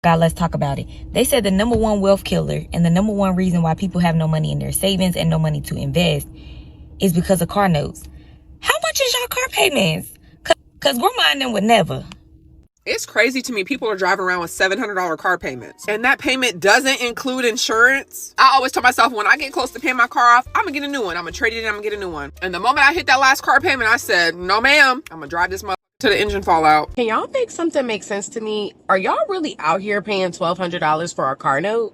God, let's talk about it. They said the number one wealth killer and the number one reason why people have no money in their savings and no money to invest is because of car notes. How much is y'all car payments? Cause Grandma would never. It's crazy to me. People are driving around with $700 car payments, and that payment doesn't include insurance. I always tell myself, when I get close to paying my car off, I'm gonna get a new one. I'm gonna trade it in. I'm gonna get a new one. And the moment I hit that last car payment, I said, no, ma'am. I'm gonna drive this motherfucker to the engine fall out. Can y'all make something make sense to me? Are y'all really out here paying $1,200 for a car note?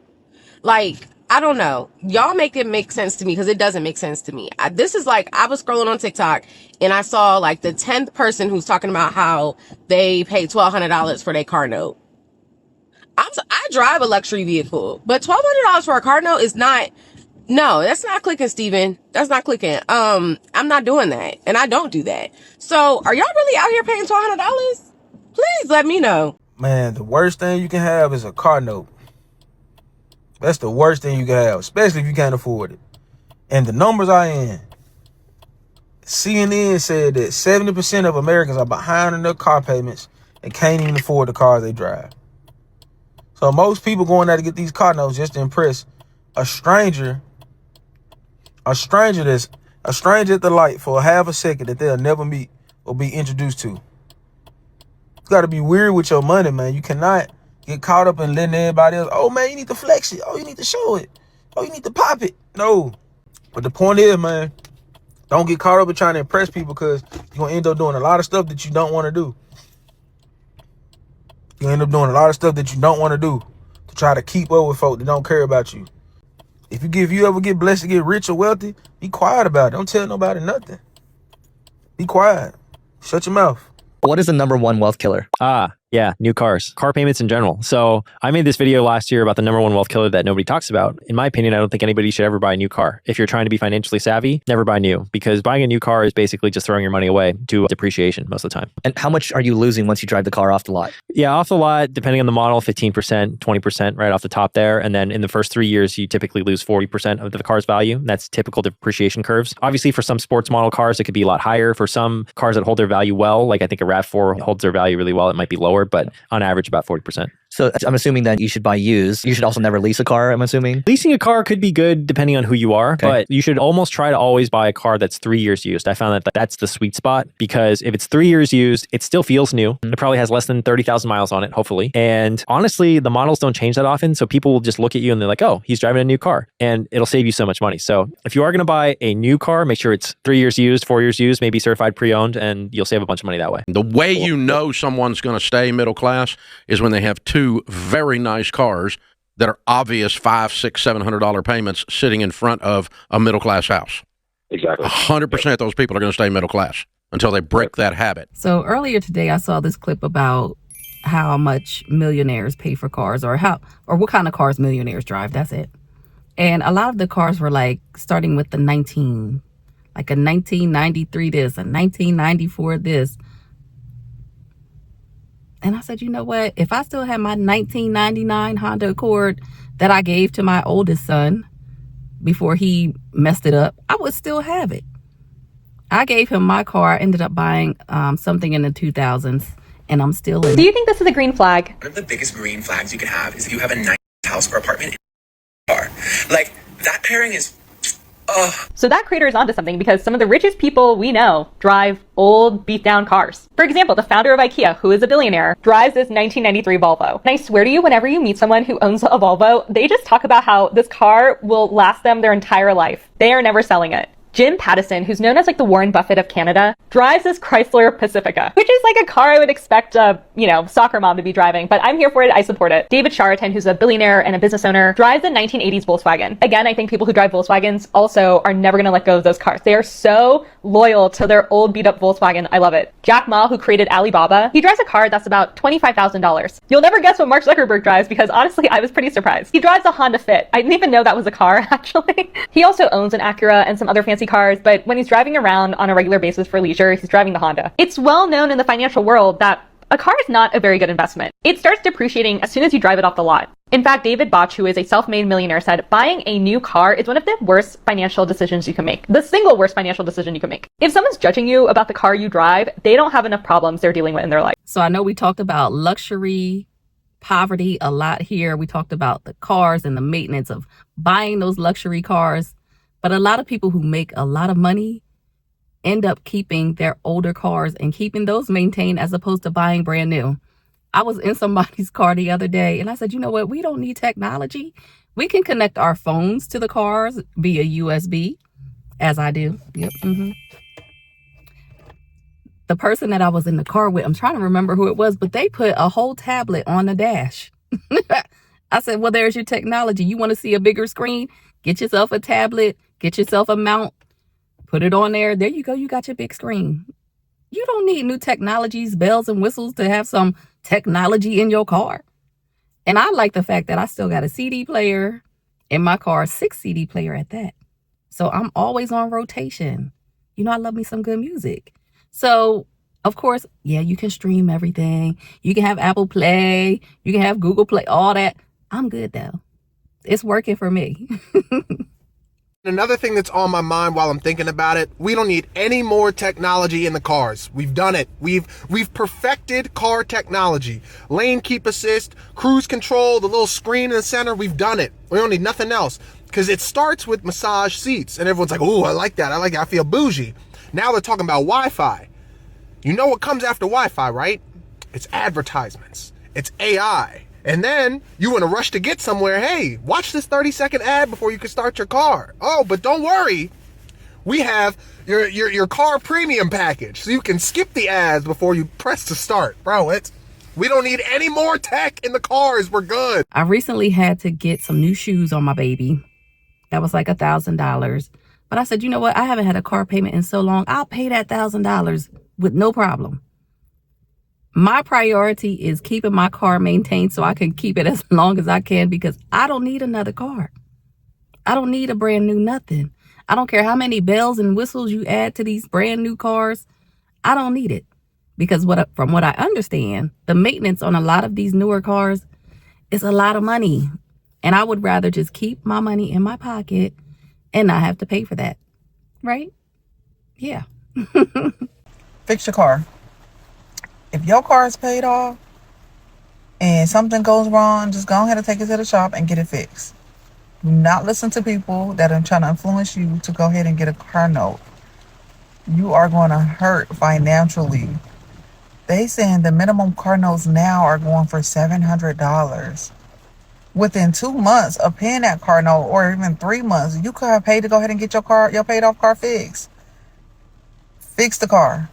Like, I don't know. Y'all make it make sense to me, because it doesn't make sense to me. This is like, I was scrolling on TikTok and I saw like the 10th person who's talking about how they paid $1,200 for their car note. I drive a luxury vehicle, but $1,200 for a car note is not, no, that's not clicking, Steven. That's not clicking. I'm not doing that. And I don't do that. So are y'all really out here paying $1,200? Please let me know. Man, the worst thing you can have is a car note. That's the worst thing you can have, especially if you can't afford it. And the numbers are in. CNN said that 70% of Americans are behind on their car payments and can't even afford the cars they drive. So most people going out to get these car notes just to impress a stranger at the light for a half a second that they'll never meet or be introduced to. You got to be weird with your money, man. You cannot get caught up in letting everybody else, oh, man, you need to flex it. Oh, you need to show it. Oh, you need to pop it. No. But the point is, man, don't get caught up in trying to impress people, because you're going to end up doing a lot of stuff that you don't want to do. You end up doing a lot of stuff that you don't want to do to try to keep up with folk that don't care about you. If you ever get blessed to get rich or wealthy, be quiet about it. Don't tell nobody nothing. Be quiet. Shut your mouth. What is the number one wealth killer? Yeah, new cars, car payments in general. So I made this video last year about the number one wealth killer that nobody talks about. In my opinion, I don't think anybody should ever buy a new car. If you're trying to be financially savvy, never buy new, because buying a new car is basically just throwing your money away to depreciation most of the time. And how much are you losing once you drive the car off the lot? Yeah, off the lot, depending on the model, 15%, 20% right off the top there. And then in the first 3 years, you typically lose 40% of the car's value. That's typical depreciation curves. Obviously, for some sports model cars, it could be a lot higher. For some cars that hold their value well, like I think a RAV4 holds their value really well, it might be lower, but on average, about 40%. So I'm assuming that you should buy used. You should also never lease a car, I'm assuming. Leasing a car could be good depending on who you are, but you should almost try to always buy a car that's 3 years used. I found that that's the sweet spot, because if it's 3 years used, it still feels new. It probably has less than 30,000 miles on it, hopefully. And honestly, the models don't change that often. So people will just look at you and they're like, oh, he's driving a new car, and it'll save you so much money. So if you are going to buy a new car, make sure it's 3 years used, 4 years used, maybe certified pre-owned, and you'll save a bunch of money that way. The way you know someone's going to stay middle class is when they have two very nice cars that are obvious $500, $600, $700 payments sitting in front of a middle class house. Exactly. 100% of those people are going to stay middle class until they break that habit. So earlier today, I saw this clip about how much millionaires pay for cars, or what kind of cars millionaires drive. That's it. And a lot of the cars were like starting with a 1993 this, a 1994 this. And I said, you know what? If I still had my 1999 Honda Accord that I gave to my oldest son before he messed it up, I would still have it. I gave him my car. I ended up buying something in the 2000s, and I'm still in it. Do you think this is a green flag? One of the biggest green flags you can have is if you have a nice house or apartment in a car. Like, that pairing is... So that creator is onto something, because some of the richest people we know drive old, beat-down cars. For example, the founder of IKEA, who is a billionaire, drives this 1993 Volvo. And I swear to you, whenever you meet someone who owns a Volvo, they just talk about how this car will last them their entire life. They are never selling it. Jim Pattison, who's known as like the Warren Buffett of Canada, drives this Chrysler Pacifica, which is like a car I would expect a, soccer mom to be driving, but I'm here for it. I support it. David Charlatan, who's a billionaire and a business owner, drives a 1980s Volkswagen. Again, I think people who drive Volkswagens also are never going to let go of those cars. They are so loyal to their old beat up Volkswagen. I love it. Jack Ma, who created Alibaba, he drives a car that's about $25,000. You'll never guess what Mark Zuckerberg drives, because honestly, I was pretty surprised. He drives a Honda Fit. I didn't even know that was a car, actually. He also owns an Acura and some other fancy cars, but when he's driving around on a regular basis for leisure, he's driving the Honda. It's well known in the financial world that a car is not a very good investment. It starts depreciating as soon as you drive it off the lot. In fact, David Botch, who is a self-made millionaire, said buying a new car is one of the worst financial decisions you can make. The single worst financial decision you can make. If someone's judging you about the car you drive, they don't have enough problems they're dealing with in their life. So I know we talked about luxury poverty a lot here. We talked about the cars and the maintenance of buying those luxury cars. But a lot of people who make a lot of money end up keeping their older cars and keeping those maintained as opposed to buying brand new. I was in somebody's car the other day and I said, you know what? We don't need technology. We can connect our phones to the cars via USB, as I do. Yep. The person that I was in the car with, I'm trying to remember who it was, but they put a whole tablet on the dash. I said, well, there's your technology. You want to see a bigger screen? Get yourself a tablet, get yourself a mount, put it on there. There you go. You got your big screen. You don't need new technologies, bells and whistles to have some technology in your car. And I like the fact that I still got a CD player in my car, 6 CD player at that. So I'm always on rotation. You know, I love me some good music. So, of course, yeah, you can stream everything. You can have Apple Play. You can have Google Play, all that. I'm good, though. It's working for me. Another thing that's on my mind while I'm thinking about it, we don't need any more technology in the cars. We've done it. We've perfected car technology. Lane keep assist, cruise control, the little screen in the center, we've done it. We don't need nothing else. Because it starts with massage seats. And everyone's like, oh, I like that. I feel bougie. Now they're talking about Wi-Fi. You know what comes after Wi-Fi, right? It's advertisements. It's AI. And then you in a rush to get somewhere. Hey, watch this 30-second ad before you can start your car. Oh, but don't worry. We have your car premium package. So you can skip the ads before you press to start. Bro, we don't need any more tech in the cars. We're good. I recently had to get some new shoes on my baby. That was like $1,000. But I said, you know what? I haven't had a car payment in so long. I'll pay that $1,000 with no problem. My priority is keeping my car maintained so I can keep it as long as I can because I don't need another car. I don't need a brand new nothing. I don't care how many bells and whistles you add to these brand new cars. I don't need it because from what I understand, the maintenance on a lot of these newer cars is a lot of money. And I would rather just keep my money in my pocket and not have to pay for that. Right? Yeah. Fix your car. If your car is paid off and something goes wrong, just go ahead and take it to the shop and get it fixed. Do not listen to people that are trying to influence you to go ahead and get a car note. You are going to hurt financially. They saying the minimum car notes now are going for $700. Within 2 months of paying that car note, or even 3 months, you could have paid to go ahead and get your paid off car fixed. Fix the car.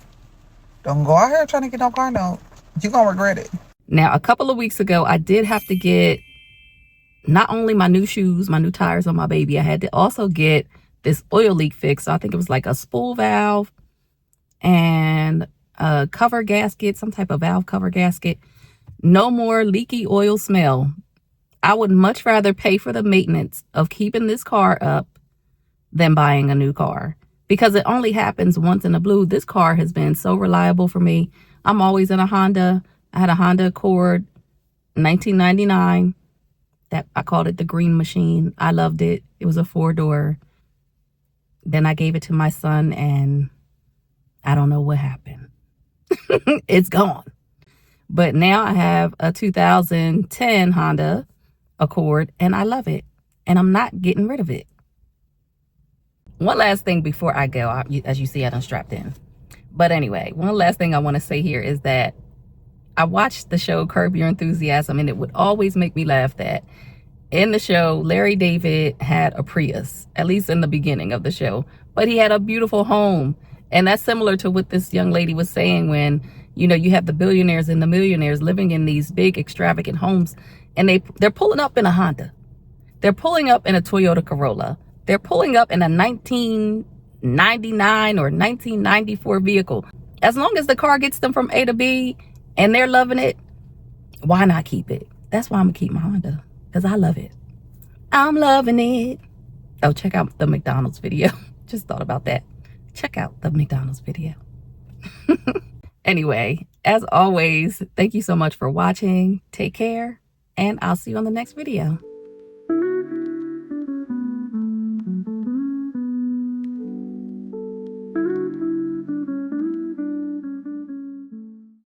Don't go out here trying to get no car note. You're going to regret it. Now, a couple of weeks ago, I did have to get not only my new shoes, my new tires on my baby, I had to also get this oil leak fixed. So I think it was like a spool valve and a cover gasket, some type of valve cover gasket. No more leaky oil smell. I would much rather pay for the maintenance of keeping this car up than buying a new car. Because it only happens once in a blue. This car has been so reliable for me. I'm always in a Honda. I had a Honda Accord, 1999. That I called it the green machine. I loved it. It was a 4-door. Then I gave it to my son and I don't know what happened. It's gone. But now I have a 2010 Honda Accord and I love it. And I'm not getting rid of it. One last thing before I go, as you see, I done strapped in. But anyway, one last thing I want to say here is that I watched the show Curb Your Enthusiasm, and it would always make me laugh that in the show, Larry David had a Prius, at least in the beginning of the show, but he had a beautiful home. And that's similar to what this young lady was saying when, you know, you have the billionaires and the millionaires living in these big extravagant homes, and they're pulling up in a Honda. They're pulling up in a Toyota Corolla. They're pulling up in a 1999 or 1994 vehicle. As long as the car gets them from A to B and they're loving it, why not keep it? That's why I'm going to keep my Honda, because I love it. I'm loving it. Oh, check out the McDonald's video. Just thought about that. Check out the McDonald's video. Anyway, as always, thank you so much for watching. Take care, and I'll see you on the next video.